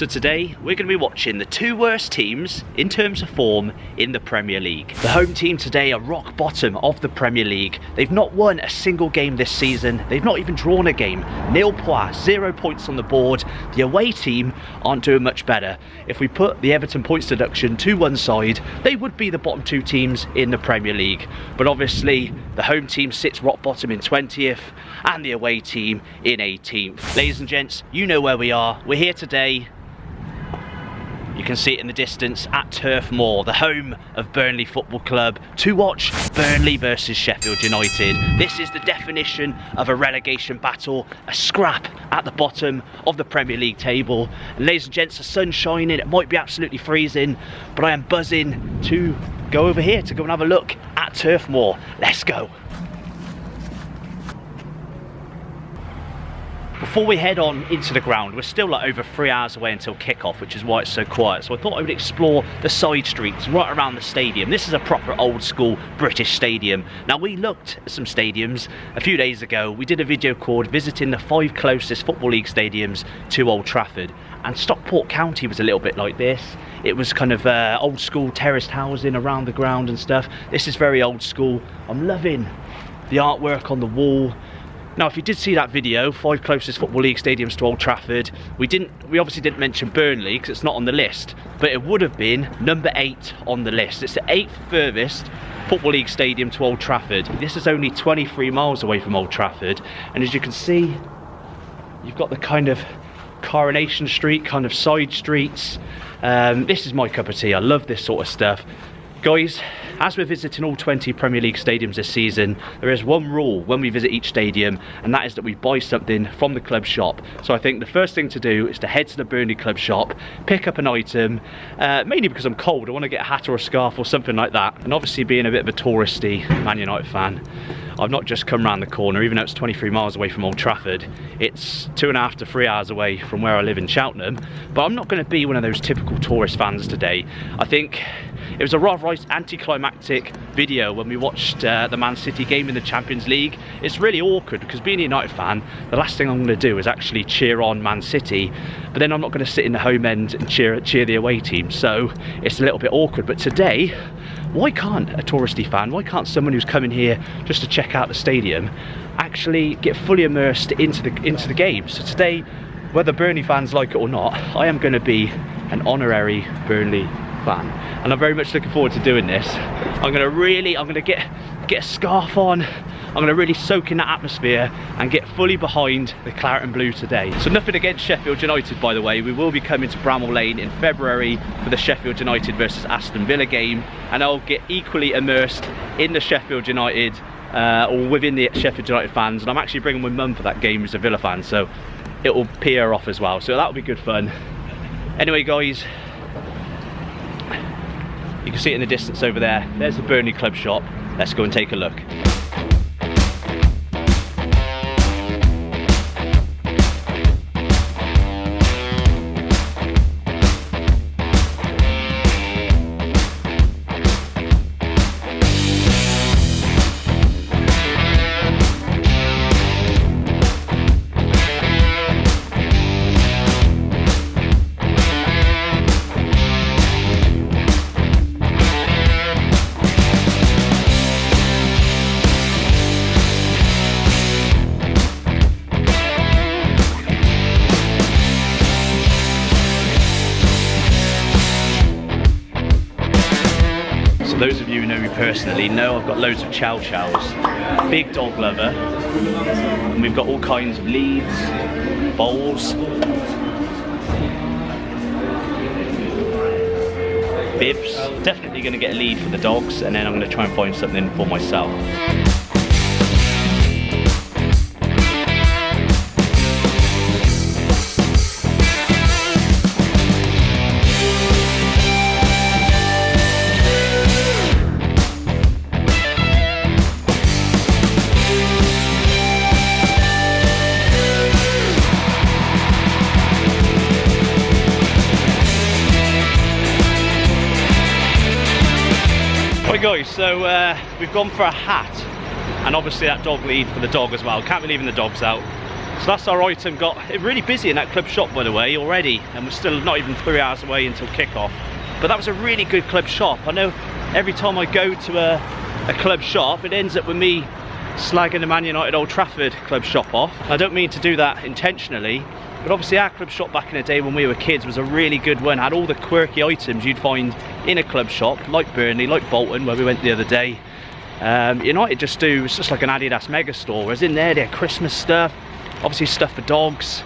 So today we're going to be watching the two worst teams in terms of form in the Premier League. The home team today are rock bottom of the Premier League. They've not won a single game this season. They've not even drawn a game. Nil points, 0 points on the board. The away team aren't doing much better. If we put the Everton points deduction to one side, they would be the bottom two teams in the Premier League. But obviously the home team sits rock bottom in 20th and the away team in 18th. Ladies and gents, you know where we are. We're here today. You can see it in the distance at Turf Moor, the home of Burnley Football Club, to watch Burnley versus Sheffield United. This is the definition of a relegation battle, a scrap at the bottom of the Premier League table. And ladies and gents, the sun's shining, it might be absolutely freezing, but I am buzzing to go over here to go and have a look at Turf Moor. Let's go. Before we head on into the ground, we're still like over 3 hours away until kickoff, which is why it's so quiet. So I thought I would explore the side streets right around the stadium. This is a proper old school British stadium. Now, we looked at some stadiums a few days ago. We did a video called visiting the 5 closest Football League stadiums to Old Trafford. And Stockport County was a little bit like this. It was kind of old school terraced housing around the ground and stuff. This is very old school. I'm loving the artwork on the wall. Now, if you did see that video, 5 closest Football League stadiums to Old Trafford, we obviously didn't mention Burnley because it's not on the list, but it would have been number 8 on the list. It's the 8th furthest Football League stadium to Old Trafford. This is only 23 miles away from Old Trafford, and as you can see, you've got the kind of Coronation Street kind of side streets. This is my cup of tea. I love this sort of stuff. Guys, as we're visiting all 20 Premier League stadiums this season, there is one rule when we visit each stadium, and that is that we buy something from the club shop. So I think the first thing to do is to head to the Burnley club shop, pick up an item, mainly because I'm cold. I want to get a hat or a scarf or something like that. And obviously, being a bit of a touristy Man United fan, I've not just come round the corner, even though it's 23 miles away from Old Trafford. It's 2.5 to 3 hours away from where I live in Cheltenham. But I'm not going to be one of those typical tourist fans today. I think it was a rather anticlimactic video when we watched the Man City game in the Champions League. It's really awkward because being a United fan, the last thing I'm going to do is actually cheer on Man City, but then I'm not going to sit in the home end and cheer the away team, so it's a little bit awkward. But today, why can't a touristy fan, why can't someone who's coming here just to check out the stadium actually get fully immersed into the game? So today, whether Burnley fans like it or not, I am going to be an honorary Burnley fan, and I'm very much looking forward to doing this. I'm gonna get a scarf on. I'm gonna really soak in that atmosphere and get fully behind the claret and blue today. So nothing against Sheffield United, by the way. We will be coming to Bramall Lane in February for the Sheffield United versus Aston Villa game, and I'll get equally immersed in the Sheffield United or within the Sheffield United fans. And I'm actually bringing my mum for that game, who's a Villa fan, so it will pee her off as well. So that'll be good fun. Anyway, guys, you can see it in the distance over there. There's the Burnley club shop. Let's go and take a look. Those of you who know me personally know I've got loads of chow chows. Big dog lover. And we've got all kinds of leads, bowls, bibs. Definitely going to get a lead for the dogs, and then I'm going to try and find something for myself. Right guys, so we've gone for a hat, and obviously that dog lead for the dog as well. Can't be leaving the dogs out. So that's our item. Got really busy in that club shop, by the way, already, and we're still not even 3 hours away until kickoff. But that was a really good club shop. I know every time I go to a club shop, it ends up with me slagging the Man United Old Trafford club shop off. I don't mean to do that intentionally, but obviously our club shop back in the day when we were kids was a really good one. Had all the quirky items you'd find in a club shop, like Burnley, like Bolton, where we went the other day. United just do, it's just like an Adidas mega store, whereas in there they had Christmas stuff, obviously stuff for dogs.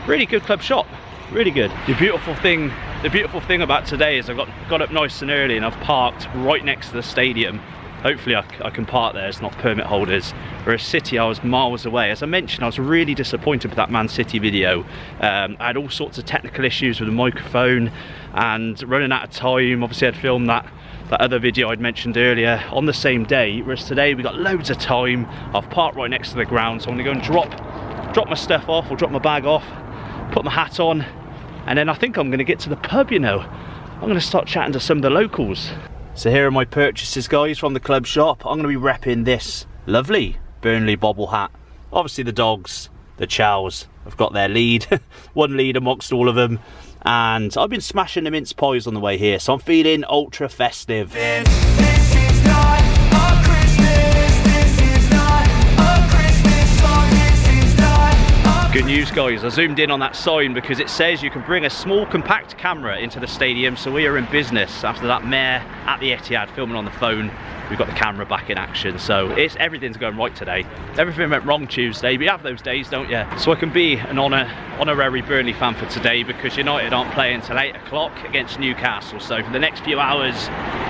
Really good club shop, really good. The beautiful thing about today is I got up nice and early and I've parked right next to the stadium. Hopefully I can park there, it's not permit holders. Whereas City, I was miles away. As I mentioned, I was really disappointed with that Man City video. I had all sorts of technical issues with the microphone and running out of time. Obviously I'd filmed that other video I'd mentioned earlier on the same day, whereas today we got loads of time. I've parked right next to the ground, so I'm gonna go and drop my stuff off, or drop my bag off, put my hat on, and then I think I'm gonna get to the pub, you know. I'm gonna start chatting to some of the locals. So here are my purchases, guys, from the club shop. I'm gonna be repping this lovely Burnley bobble hat. Obviously the dogs, the chows, have got their lead, one lead amongst all of them. And I've been smashing the mince pies on the way here, so I'm feeling ultra festive. This is not a Christmas, this is not a Christmas song, this is not a... Good news, guys, I zoomed in on that sign because it says you can bring a small compact camera into the stadium, so we are in business. After that mayor at the Etihad filming on the phone, we've got the camera back in action, so everything's going right today. Everything went wrong Tuesday, but you have those days, don't you? So I can be an honorary Burnley fan for today because United aren't playing till 8 o'clock against Newcastle. So for the next few hours,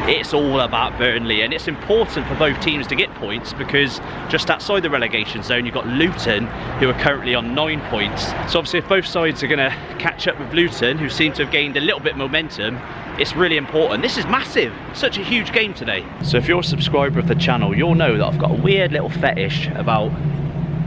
it's all about Burnley, and it's important for both teams to get points because just outside the relegation zone, you've got Luton, who are currently on 9 points. So obviously if both sides are going to catch up with Luton, who seem to have gained a little bit of momentum, it's really important. This is massive, such a huge game today. So if you're a subscriber of the channel, you'll know that I've got a weird little fetish about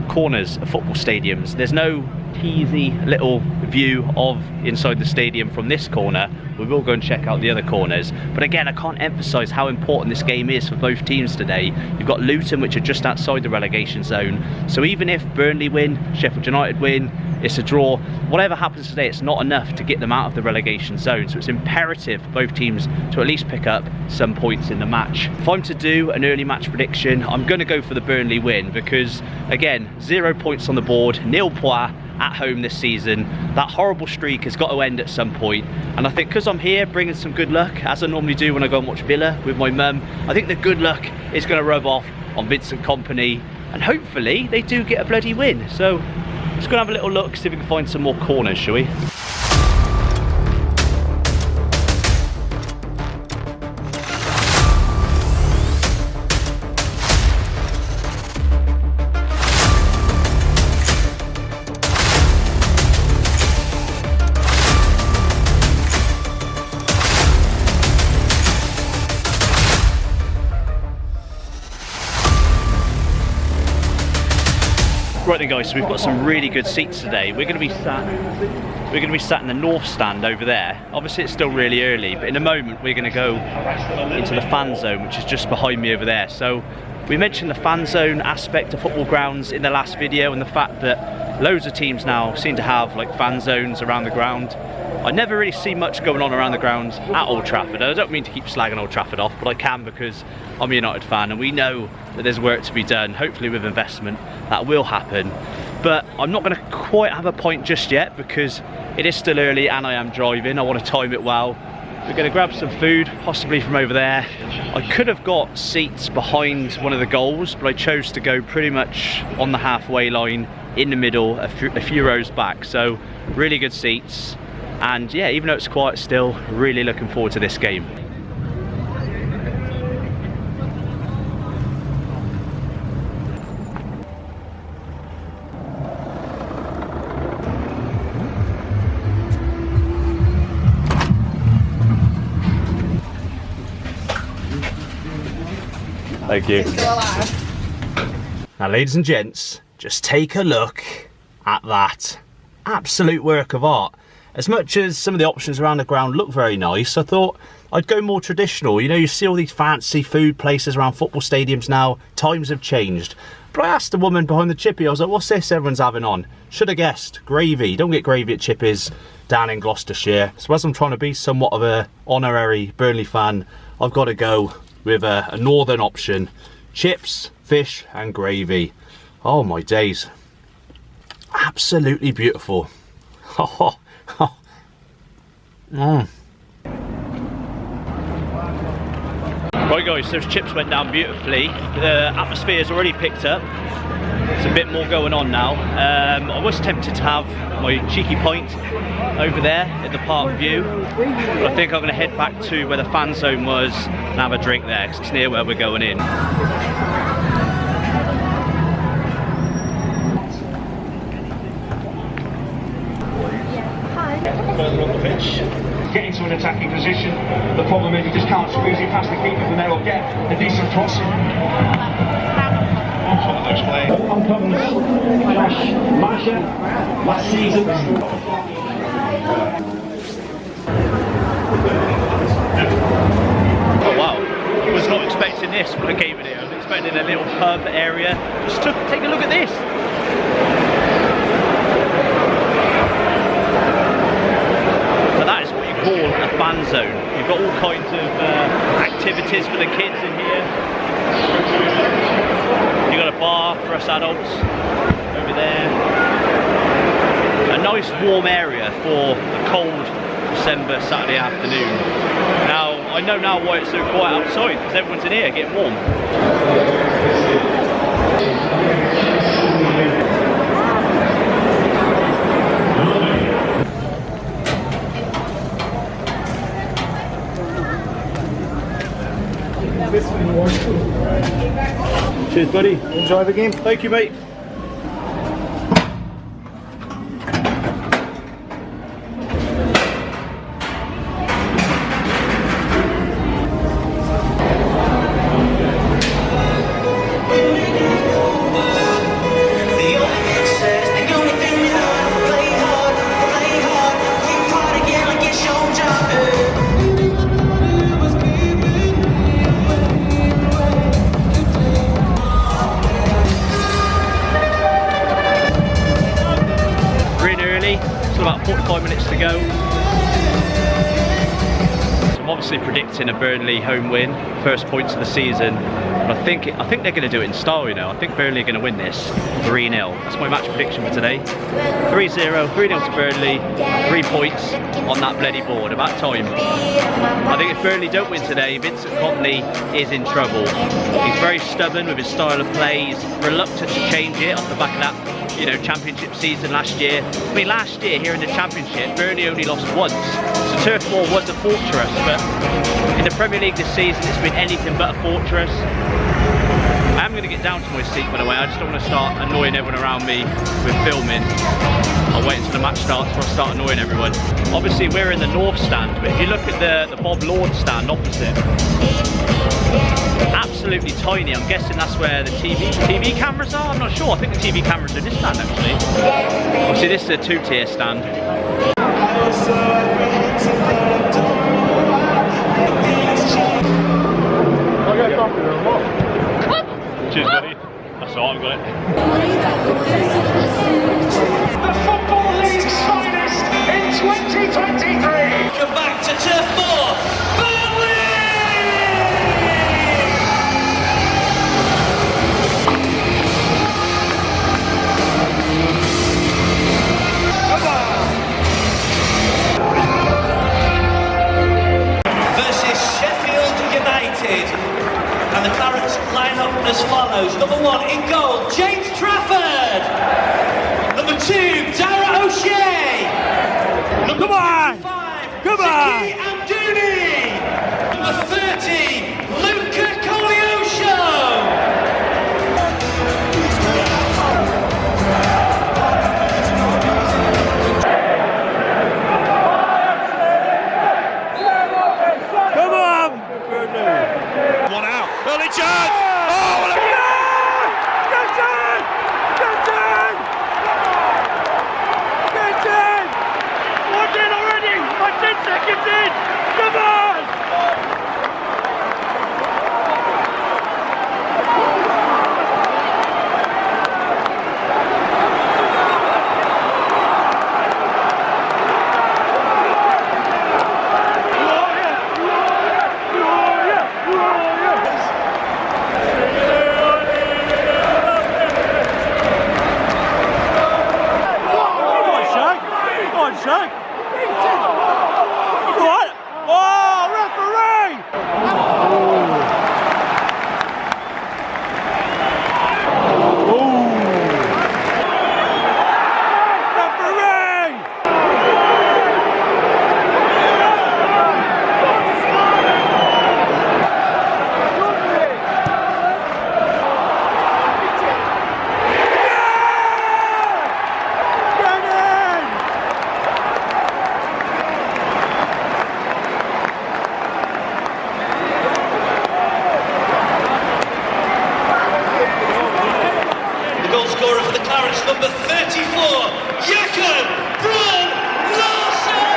corners of football stadiums. There's no teasy little view of inside the stadium from this corner. We will go and check out the other corners, but again, I can't emphasize how important this game is for both teams today. You've got Luton, which are just outside the relegation zone, so even if Burnley win, Sheffield United win, it's a draw, whatever happens today, it's not enough to get them out of the relegation zone. So it's imperative for both teams to at least pick up some points in the match. If I'm to do an early match prediction, I'm going to go for the Burnley win because, again, 0 points on the board, nil points at home this season. That horrible streak has got to end at some point, and I think because I'm here bringing some good luck, as I normally do when I go and watch Villa with my mum, I think the good luck is going to rub off on Vincent Kompany, and hopefully they do get a bloody win. So let's go and have a little look, see if we can find some more corners, shall we? Right then, guys, so we've got some really good seats today. We're going to be sat in the north stand over there. Obviously it's still really early, but in a moment we're going to go into the fan zone, which is just behind me over there. So we mentioned the fan zone aspect of football grounds in the last video, and the fact that loads of teams now seem to have like fan zones around the ground. I never really see much going on around the ground at Old Trafford. I don't mean to keep slagging Old Trafford off, but I can because I'm a United fan and we know that there's work to be done. Hopefully with investment that will happen. But I'm not going to quite have a point just yet because it is still early and I am driving. I want to time it well. We're going to grab some food, possibly from over there. I could have got seats behind one of the goals, but I chose to go pretty much on the halfway line, in the middle, a few rows back. So really good seats. And yeah, even though it's quiet still, really looking forward to this game. Thank you. Now, ladies and gents, just take a look at that. Absolute work of art. As much as some of the options around the ground look very nice, I thought I'd go more traditional. You know, you see all these fancy food places around football stadiums now. Times have changed. But I asked the woman behind the chippy, I was like, what's this everyone's having on? Should have guessed. Gravy. You don't get gravy at Chippies down in Gloucestershire. So as I'm trying to be somewhat of a honorary Burnley fan, I've got to go with a northern option. Chips, fish and gravy. Oh my days. Absolutely beautiful. Right guys, those chips went down beautifully. The atmosphere's already picked up. There's a bit more going on now. I was tempted to have my cheeky pint over there at the park view, but I think I'm going to head back to where the fan zone was and have a drink there, because it's near where we're going in. Further up the pitch, get into an attacking position. The problem is he just can't squeeze it past the keeper from there or get a decent cross. One of those players. Uncommon Josh Masha last season. Oh wow, I was not expecting this when I came in here. I was expecting a little pub area. Just take a look at this. That is what you call a fan zone. You've got all kinds of activities for the kids in here. You've got a bar for us adults over there. A nice warm area for a cold December Saturday afternoon. Now, I know now why it's so quiet outside, because everyone's in here getting warm. Cheers, buddy. Enjoy the game. Thank you, mate. About 45 minutes to go. So I'm obviously predicting a Burnley home win, first points of the season. But I think they're going to do it in style, you know. I think Burnley are going to win this 3-0. That's my match prediction for today. 3-0, 3-0 to Burnley, 3 points on that bloody board. About time. I think if Burnley don't win today, Vincent Kompany is in trouble. He's very stubborn with his style of play. He's reluctant to change it off the back of that, you know, championship season last year. I mean, last year here in the championship, Burnley only lost once. So Turf Moor was a fortress, but in the Premier League this season, it's been anything but a fortress. I am going to get down to my seat, by the way. I just don't want to start annoying everyone around me with filming. I'll wait until the match starts before I start annoying everyone. Obviously, we're in the north stand, but if you look at the Bob Lord stand opposite, absolutely tiny. I'm guessing that's where the TV cameras are. I'm not sure. I think the TV cameras are in this stand actually. Obviously, this is a 2-tier stand. Cheers, buddy. That's all I've got it. The Football League's finest in 2023. Come back to Turf Moor. And the Clarets line up as follows. Number 1 in goal, James Trafford. Number 2, Dara O'Shea. Number 25, Zaki Amdouni. Number 30, Luca Koleosho. Early chance! Oh, what a... Get in already! I'm 10 seconds in! Come on! number 34, Jakob Brun Larsen!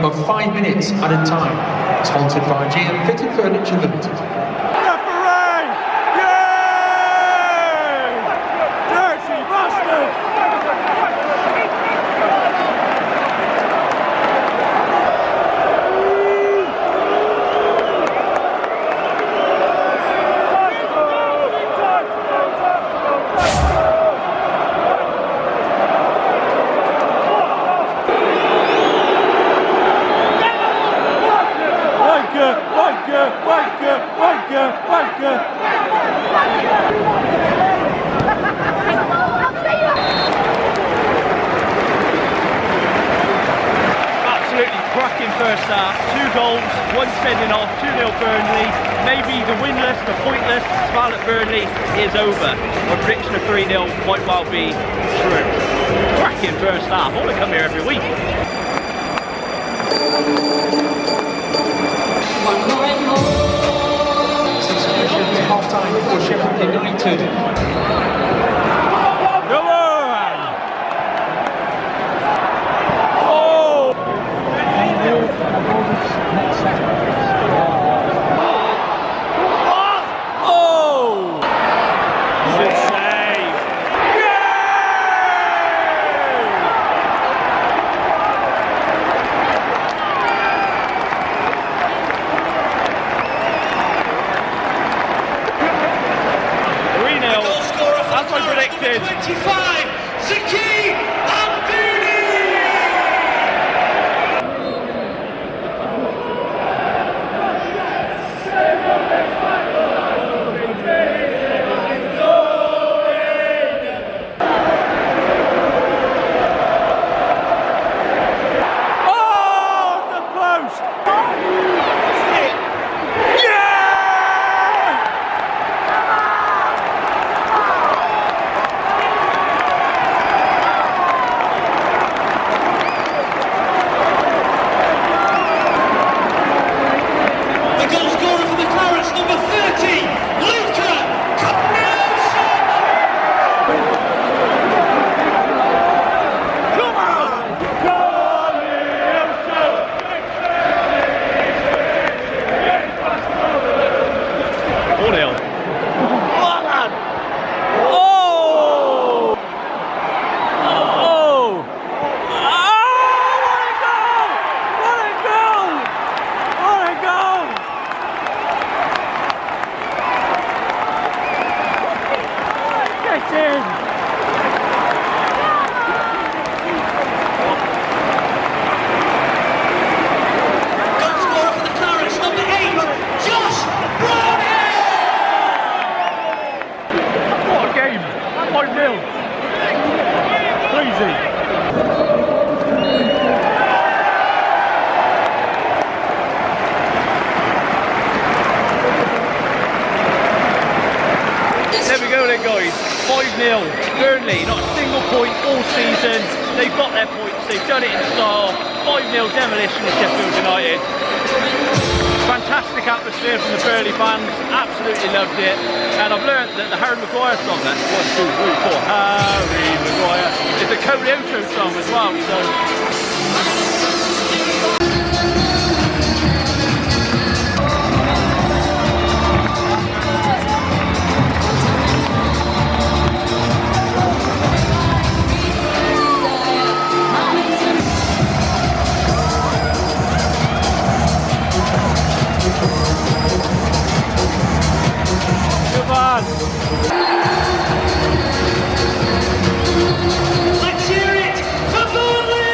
Of 5 minutes at a time. Sponsored by GM Fitted Furniture Limited. Referee! Yay! Dirty bastard! Absolutely cracking first half. 2 goals, 1 sending off, 2-0 Burnley. Maybe the winless, the pointless spell at Burnley is over. My prediction of 3-0 might well be true. Cracking first half. I want to come here every week. Substitution half-time for Sheffield United. Come on! As I predicted. 25, Zaki Amdouni! guys, 5-0, Burnley, not a single point all season. They've got their points, they've done it in style. 5-0 demolition of Sheffield United. Fantastic atmosphere from the Burnley fans, absolutely loved it. And I've learned that the Harry Maguire song, that's 1, 2, 3, 4, Harry Maguire, is the Coleoto song as well, so. Let's hear it for Burnley!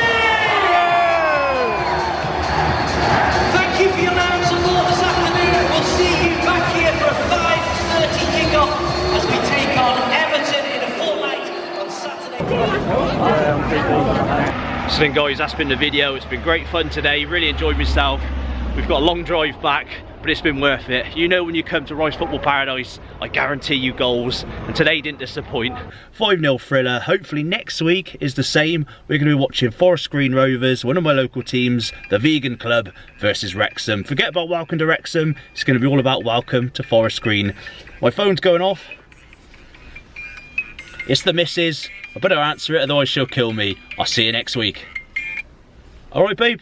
Thank you for your loud support this afternoon. We'll see you back here for a 5:30 kickoff as we take on Everton in a fortnight on Saturday. So then guys, that's been the video. It's been great fun today, really enjoyed myself. We've got a long drive back, but it's been worth it. You know, when you come to Rice Football Paradise, I guarantee you goals, and today didn't disappoint. 5-0 thriller. Hopefully next week is the same. We're going to be watching Forest Green Rovers, one of my local teams, the Vegan Club versus Wrexham. Forget about Welcome to Wrexham. It's going to be all about Welcome to Forest Green. My phone's going off. It's the missus. I better answer it, otherwise she'll kill me. I'll see you next week. All right, babe.